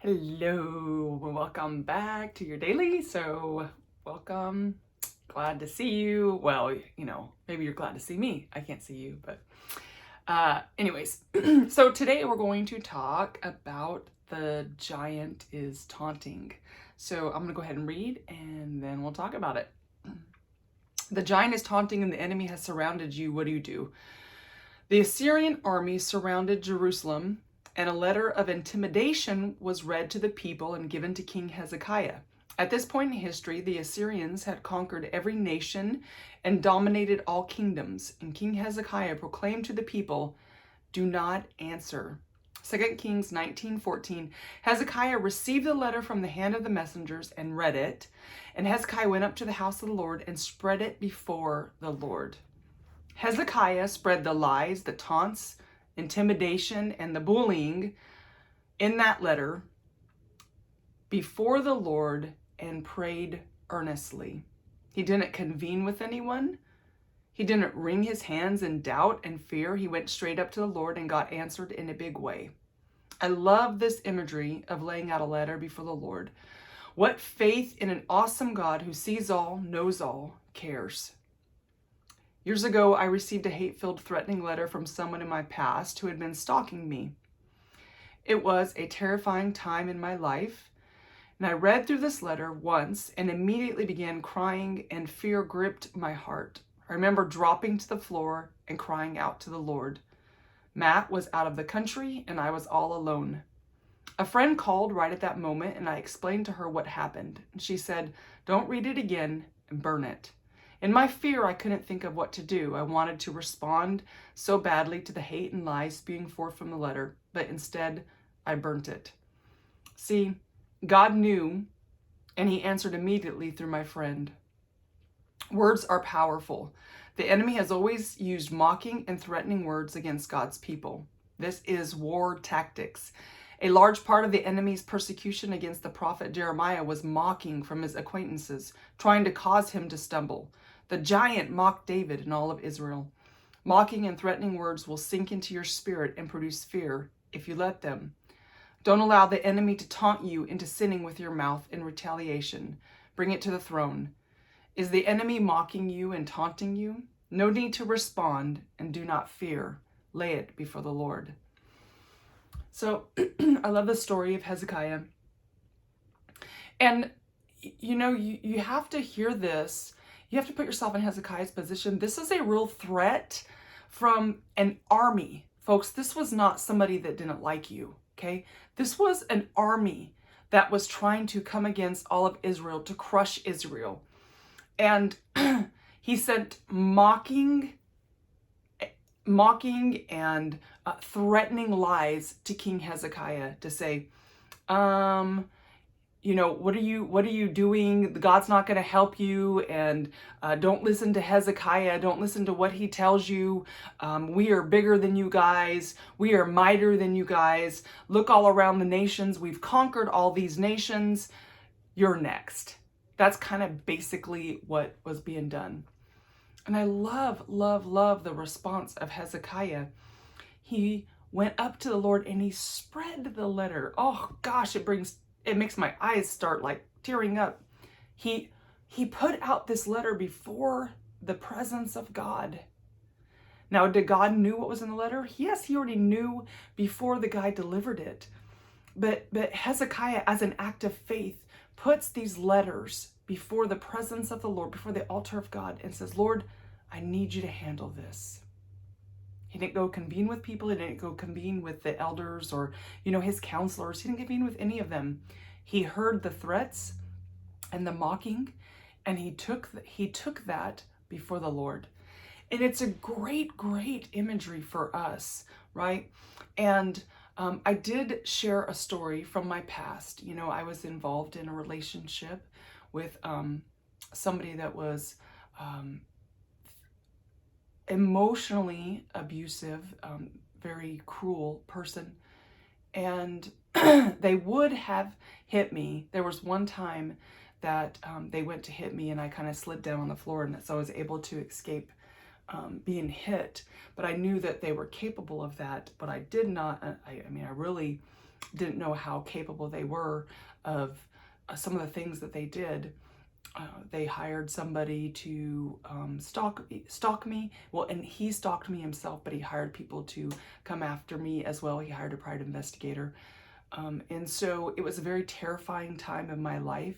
Hello, welcome back to your daily. Welcome. Glad to see you. Well, maybe you're glad to see me. I can't see you, but anyways. So today we're going to talk about the giant is taunting. So I'm going to go ahead and read and then we'll talk about it. The giant is taunting and the enemy has surrounded you. What do? The Assyrian army surrounded Jerusalem, and a letter of intimidation was read to the people and given to King Hezekiah. At this point in history, the Assyrians had conquered every nation and dominated all kingdoms, and King Hezekiah proclaimed to the people, "Do not answer." 2 Kings 19:14. Hezekiah received the letter from the hand of the messengers and read it, and Hezekiah went up to the house of the Lord and spread it before the Lord. Hezekiah spread the lies, the taunts, intimidation, and the bullying in that letter before the Lord and prayed earnestly. He didn't convene with anyone. He didn't wring his hands in doubt and fear. He went straight up to the Lord and got answered in a big way. I love this imagery of laying out a letter before the Lord. What faith in an awesome God who sees all, knows all, cares. Years ago, I received a hate-filled, threatening letter from someone in my past who had been stalking me. It was a terrifying time in my life, and I read through this letter once and immediately began crying, and fear gripped my heart. I remember dropping to the floor and crying out to the Lord. Matt was out of the country, and I was all alone. A friend called right at that moment, and I explained to her what happened. She said, "Don't read it again and burn it." In my fear, I couldn't think of what to do. I wanted to respond so badly to the hate and lies spewing forth from the letter, but instead, I burnt it. See, God knew, and he answered immediately through my friend. Words are powerful. The enemy has always used mocking and threatening words against God's people. This is war tactics. A large part of the enemy's persecution against the prophet Jeremiah was mocking from his acquaintances, trying to cause him to stumble. The giant mocked David and all of Israel. Mocking and threatening words will sink into your spirit and produce fear if you let them. Don't allow the enemy to taunt you into sinning with your mouth in retaliation. Bring it to the throne. Is the enemy mocking you and taunting you? No need to respond, and do not fear. Lay it before the Lord. So I love the story of Hezekiah. And you have to hear this. You have to put yourself in Hezekiah's position. This is a real threat from an army. Folks, this was not somebody that didn't like you, okay? This was an army that was trying to come against all of Israel, to crush Israel. And he sent mocking and threatening lies to King Hezekiah to say, what are you doing? God's not going to help you, and don't listen to Hezekiah. Don't listen to what he tells you. We are bigger than you guys. We are mightier than you guys. Look all around the nations. We've conquered all these nations. You're next. That's kind of basically what was being done. And I love, love, love the response of Hezekiah. He went up to the Lord and he spread the letter. Oh gosh, it makes my eyes start like tearing up. He put out this letter before the presence of God. Now, did God knew what was in the letter? Yes, he already knew before the guy delivered it. But Hezekiah, as an act of faith, puts these letters before the presence of the Lord, before the altar of God, and says, "Lord, I need you to handle this." He didn't go convene with people. He didn't go convene with the elders or, his counselors. He didn't convene with any of them. He heard the threats and the mocking, and he took that before the Lord. And it's a great, great imagery for us, right? And I did share a story from my past. I was involved in a relationship with somebody that was emotionally abusive, very cruel person. And they would have hit me. There was one time that they went to hit me and I kind of slid down on the floor, and so I was able to escape being hit. But I knew that they were capable of that, but I did not. I really didn't know how capable they were of some of the things that they did. They hired somebody to stalk me. Well, and he stalked me himself, but he hired people to come after me as well. He hired a private investigator. And so it was a very terrifying time in my life.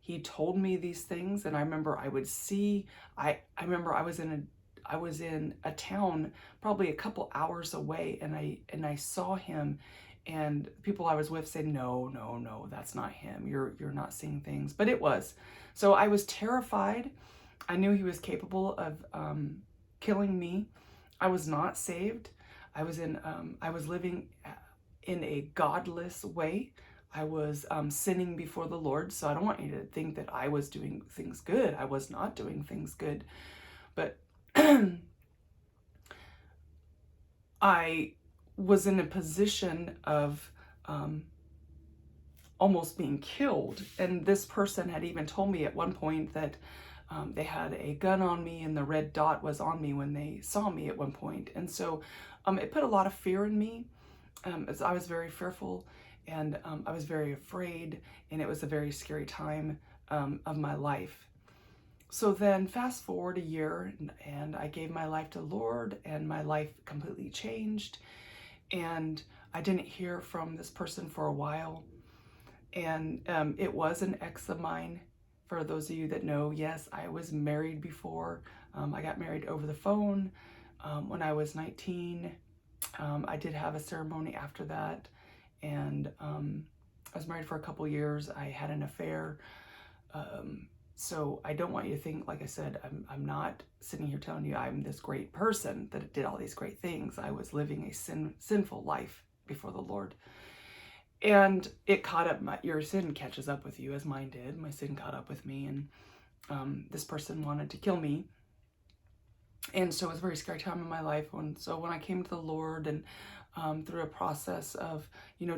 He told me these things, and I remember I would see, I remember I was in a town probably a couple hours away, and I saw him, and people I was with said, no, that's not him. You're not seeing things, but it was. So I was terrified. I knew he was capable of killing me. I was not saved. I was living in a godless way. I was sinning before the Lord. So I don't want you to think that I was doing things good. I was not doing things good, but I was in a position of almost being killed. And this person had even told me at one point that they had a gun on me, and the red dot was on me when they saw me at one point. And so it put a lot of fear in me. As I was very fearful, and I was very afraid, and it was a very scary time of my life. So then fast forward a year, and I gave my life to the Lord, and my life completely changed. And I didn't hear from this person for a while. And it was an ex of mine. For those of you that know, yes, I was married before. I got married over the phone when I was 19. I did have a ceremony after that. And I was married for a couple years. I had an affair. So I don't want you to think, like I said, I'm not sitting here telling you I'm this great person that did all these great things. I was living a sinful life before the Lord. And it caught up, your sin catches up with you, as mine did. My sin caught up with me, and this person wanted to kill me. And so it was a very scary time in my life. So when I came to the Lord, and through a process of,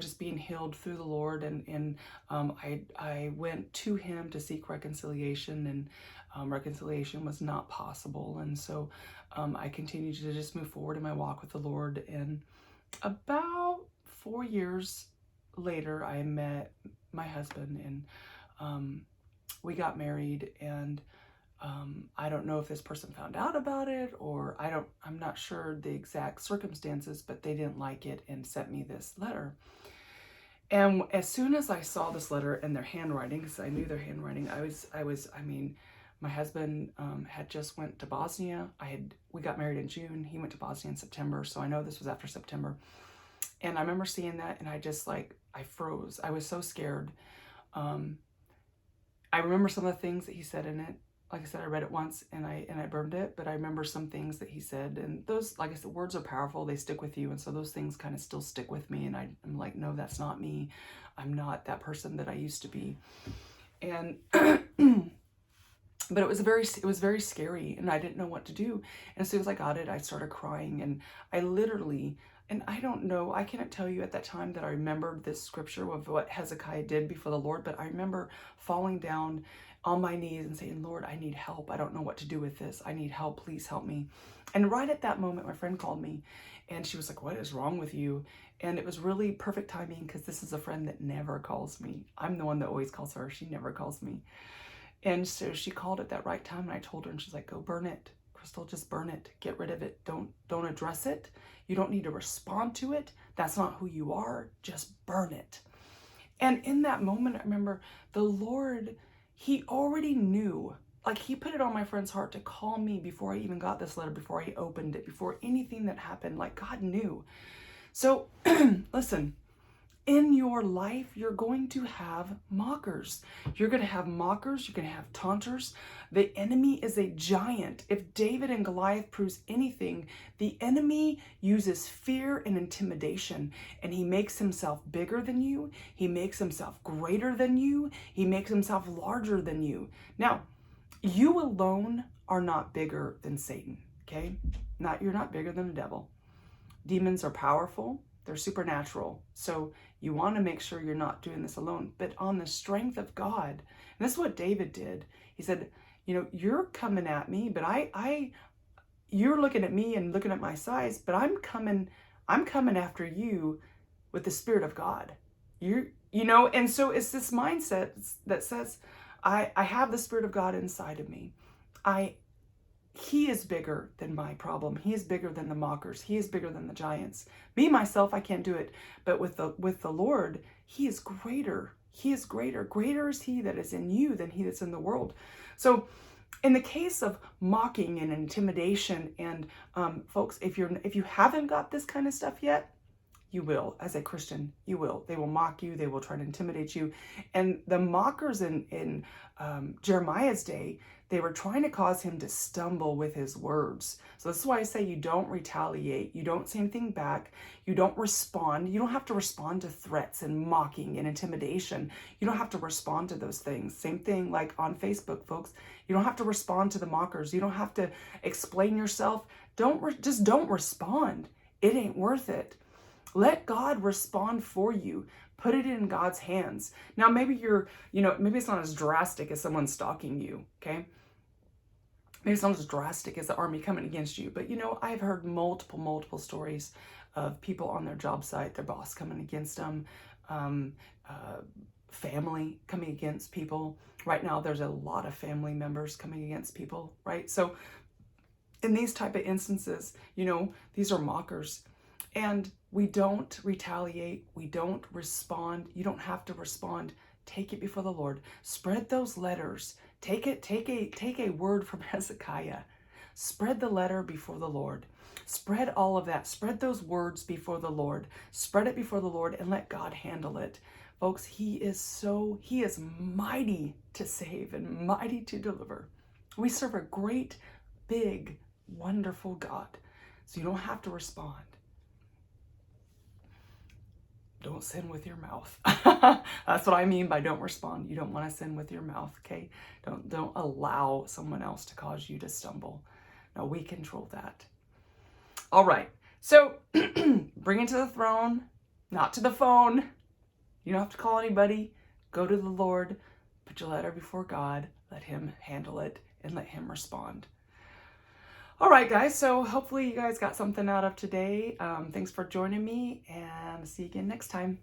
just being healed through the Lord, and I went to him to seek reconciliation, and reconciliation was not possible. And so I continued to just move forward in my walk with the Lord. And about 4 years later, I met my husband, and we got married. And I don't know if this person found out about it, or I'm not sure the exact circumstances, but they didn't like it and sent me this letter. And as soon as I saw this letter and their handwriting, because I knew their handwriting, my husband had just went to Bosnia. We got married in June. He went to Bosnia in September. So I know this was after September. And I remember seeing that, and I just I froze. I was so scared. I remember some of the things that he said in it. Like I said, I read it once and I burned it, but I remember some things that he said, and those, like I said, words are powerful. They stick with you. And so those things kind of still stick with me. And I'm like, no, that's not me. I'm not that person that I used to be. And, but it was very scary, and I didn't know what to do. And as soon as I got it, I started crying, and I literally, and I don't know, I cannot tell you at that time that I remembered this scripture of what Hezekiah did before the Lord, but I remember falling down on my knees and saying, Lord, I need help. I don't know what to do with this. I need help. Please help me. And right at that moment, my friend called me, and she was like, what is wrong with you? And it was really perfect timing, because this is a friend that never calls me. I'm the one that always calls her. She never calls me. And so she called at that right time, and I told her, and she's like, go burn it. Crystal, just burn it. Get rid of it. Don't address it. You don't need to respond to it. That's not who you are. Just burn it. And in that moment, I remember the Lord, he already knew, like he put it on my friend's heart to call me before I even got this letter, before I opened it, before anything that happened. Like God knew. So listen, in your life, you're going to have mockers. You're going to have mockers. You're going to have taunters. The enemy is a giant. If David and Goliath proves anything, the enemy uses fear and intimidation, and he makes himself bigger than you. He makes himself greater than you. He makes himself larger than you. Now, you alone are not bigger than Satan, okay? You're not bigger than the devil. Demons are powerful. They're supernatural. So you want to make sure you're not doing this alone, but on the strength of God. And this is what David did. He said, you're coming at me, but you're looking at me and looking at my size, but I'm coming after you with the Spirit of God. And so it's this mindset that says, I have the Spirit of God inside of me. He is bigger than my problem. He is bigger than the mockers. He is bigger than the giants. Me, myself, I can't do it. But with the Lord, He is greater. He is greater. Greater is He that is in you than he that's in the world. So in the case of mocking and intimidation, and folks, if you haven't got this kind of stuff yet, you will. As a Christian, you will. They will mock you. They will try to intimidate you. And the mockers in Jeremiah's day, they were trying to cause him to stumble with his words. So this is why I say you don't retaliate. You don't say anything back. You don't respond. You don't have to respond to threats and mocking and intimidation. You don't have to respond to those things. Same thing like on Facebook, folks. You don't have to respond to the mockers. You don't have to explain yourself. Just don't respond. It ain't worth it. Let God respond for you. Put it in God's hands. Now, maybe maybe it's not as drastic as someone stalking you, okay? Maybe it's not as drastic as the army coming against you. But, I've heard multiple stories of people on their job site, their boss coming against them, family coming against people. Right now, there's a lot of family members coming against people, right? So in these type of instances, these are mockers. And we don't retaliate. We don't respond. You don't have to respond. Take it before the Lord. Spread those letters. Take a word from Hezekiah. Spread the letter before the Lord. Spread all of that. Spread those words before the Lord. Spread it before the Lord and let God handle it. Folks, He is mighty to save and mighty to deliver. We serve a great, big, wonderful God. So you don't have to respond. Don't sin with your mouth. That's what I mean by don't respond. You don't want to sin with your mouth, okay? Don't allow someone else to cause you to stumble. No, we control that. All right. So bring it to the throne, not to the phone. You don't have to call anybody. Go to the Lord. Put your letter before God. Let Him handle it and let Him respond. All right, guys, so hopefully you guys got something out of today. Thanks for joining me, and see you again next time.